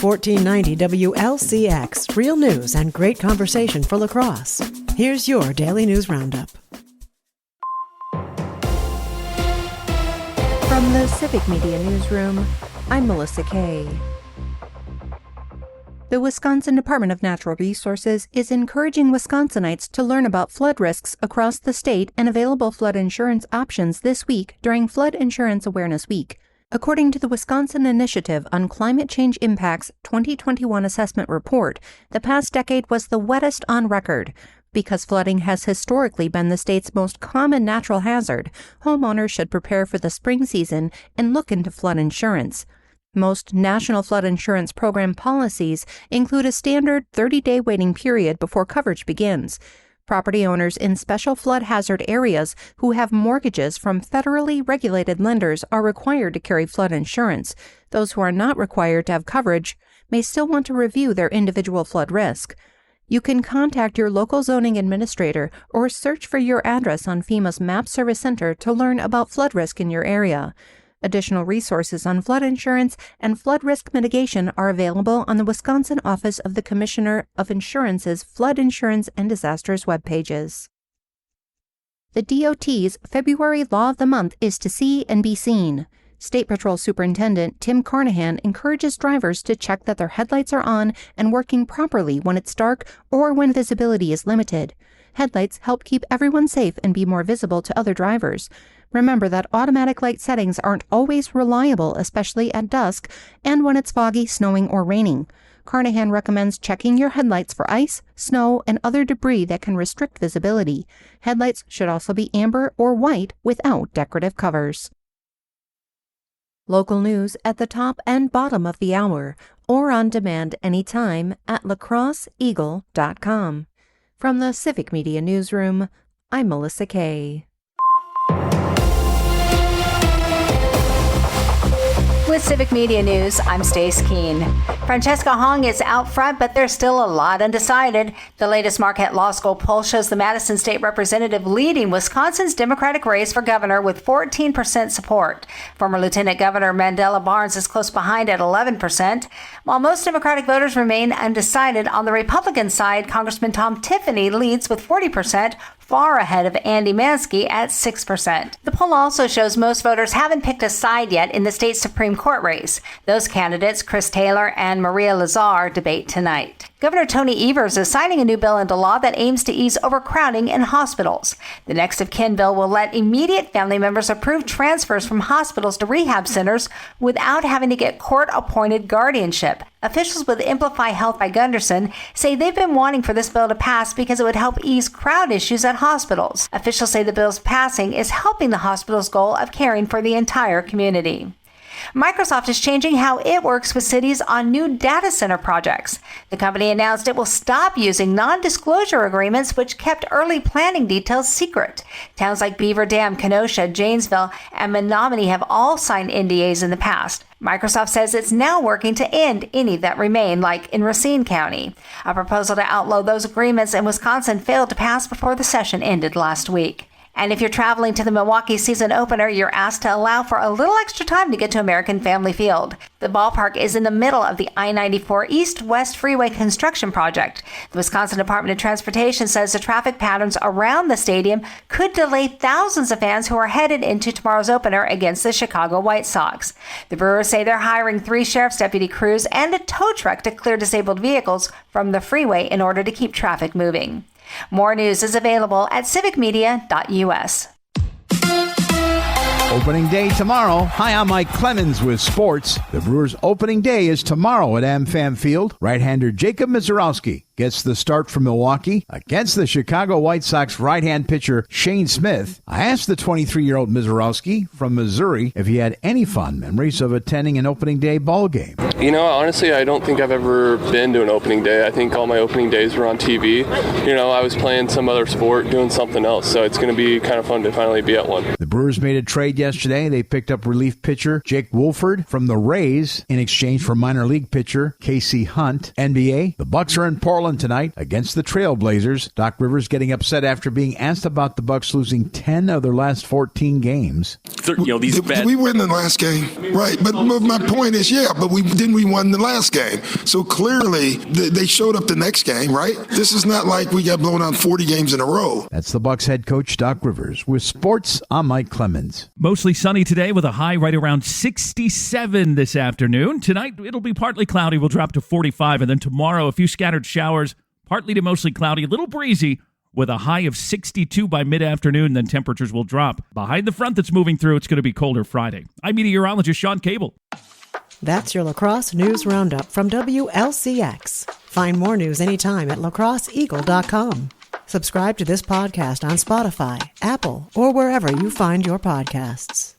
1490 WLCX, real news and great conversation for La Crosse. Here's your daily news roundup. From the Civic Media Newsroom, I'm Melissa Kay. The Wisconsin Department of Natural Resources is encouraging Wisconsinites to learn about flood risks across the state and available flood insurance options this week during Flood Insurance Awareness Week. According to the Wisconsin Initiative on Climate Change Impacts 2021 Assessment Report, the past decade was the wettest on record. Because flooding has historically been the state's most common natural hazard, homeowners should prepare for the spring season and look into flood insurance. Most national flood insurance program policies include a standard 30-day waiting period before coverage begins. Property owners in special flood hazard areas who have mortgages from federally regulated lenders are required to carry flood insurance. Those who are not required to have coverage may still want to review their individual flood risk. You can contact your local zoning administrator or search for your address on FEMA's Map Service Center to learn about flood risk in your area. Additional resources on flood insurance and flood risk mitigation are available on the Wisconsin Office of the Commissioner of Insurance's Flood Insurance and Disasters web pages. The DOT's February Law of the Month is to see and be seen. State Patrol Superintendent Tim Carnahan encourages drivers to check that their headlights are on and working properly when it's dark or when visibility is limited. Headlights help keep everyone safe and be more visible to other drivers. Remember that automatic light settings aren't always reliable, especially at dusk and when it's foggy, snowing, or raining. Carnahan recommends checking your headlights for ice, snow, and other debris that can restrict visibility. Headlights should also be amber or white without decorative covers. Local news at the top and bottom of the hour, or on demand anytime at lacrosseeagle.com. From the Civic Media Newsroom, I'm Melissa Kay. With Civic Media News, I'm Stace Keene. Francesca Hong is out front, but there's still a lot undecided. The latest Marquette Law School poll shows the Madison State Representative leading Wisconsin's Democratic race for governor with 14% support. Former Lieutenant Governor Mandela Barnes is close behind at 11%. While most Democratic voters remain undecided, on the Republican side, Congressman Tom Tiffany leads with 40%, far ahead of Andy Mansky at 6%. The poll also shows most voters haven't picked a side yet in the state Supreme Court race. Those candidates, Chris Taylor and Maria Lazar, debate tonight. Governor Tony Evers is signing a new bill into law that aims to ease overcrowding in hospitals. The next of kin bill will let immediate family members approve transfers from hospitals to rehab centers without having to get court-appointed guardianship. Officials with Amplify Health by Gunderson say they've been wanting for this bill to pass because it would help ease crowd issues at hospitals. Officials say the bill's passing is helping the hospital's goal of caring for the entire community. Microsoft is changing how it works with cities on new data center projects. The company announced it will stop using non-disclosure agreements which kept early planning details secret. Towns like Beaver Dam, Kenosha, Janesville, and Menominee have all signed NDAs in the past. Microsoft says it's now working to end any that remain, like in Racine County. A proposal to outlaw those agreements in Wisconsin failed to pass before the session ended last week. And if you're traveling to the Milwaukee season opener, you're asked to allow for a little extra time to get to American Family Field. The ballpark is in the middle of the I-94 East-West Freeway construction project. The Wisconsin Department of Transportation says the traffic patterns around the stadium could delay thousands of fans who are headed into tomorrow's opener against the Chicago White Sox. The Brewers say they're hiring 3 sheriff's deputy crews and a tow truck to clear disabled vehicles from the freeway in order to keep traffic moving. More news is available at civicmedia.us. Opening day tomorrow. Hi, I'm Mike Clemens with sports. The Brewers' opening day is tomorrow at AmFam Field. Right-hander Jacob Mizorowski gets the start for Milwaukee against the Chicago White Sox right-hand pitcher Shane Smith. I asked the 23-year-old Mizorowski from Missouri if he had any fond memories of attending an opening day ball game. You know, honestly, I don't think I've ever been to an opening day. I think all my opening days were on TV. You know, I was playing some other sport, doing something else, so it's going to be kind of fun to finally be at one. The Brewers made a trade yesterday. They picked up relief pitcher Jake Wolford from the Rays in exchange for minor league pitcher Casey Hunt. NBA, the Bucks are in Portland tonight against the Trailblazers. Doc Rivers getting upset after being asked about the Bucks losing 10 of their last 14 games. You know, these we win the last game, right? But my point is, but we didn't and we won the last game. So clearly, they showed up the next game, right? This is not like we got blown out 40 games in a row. That's the Bucs head coach, Doc Rivers. With sports, I'm Mike Clemens. Mostly sunny today with a high right around 67 this afternoon. Tonight, it'll be partly cloudy. We'll drop to 45. And then tomorrow, a few scattered showers, partly to mostly cloudy, a little breezy, with a high of 62 by mid-afternoon. Then temperatures will drop. Behind the front that's moving through, it's going to be colder Friday. I'm meteorologist Sean Cable. That's your Lacrosse News Roundup from WLCX. Find more news anytime at lacrosseeagle.com. Subscribe to this podcast on Spotify, Apple, or wherever you find your podcasts.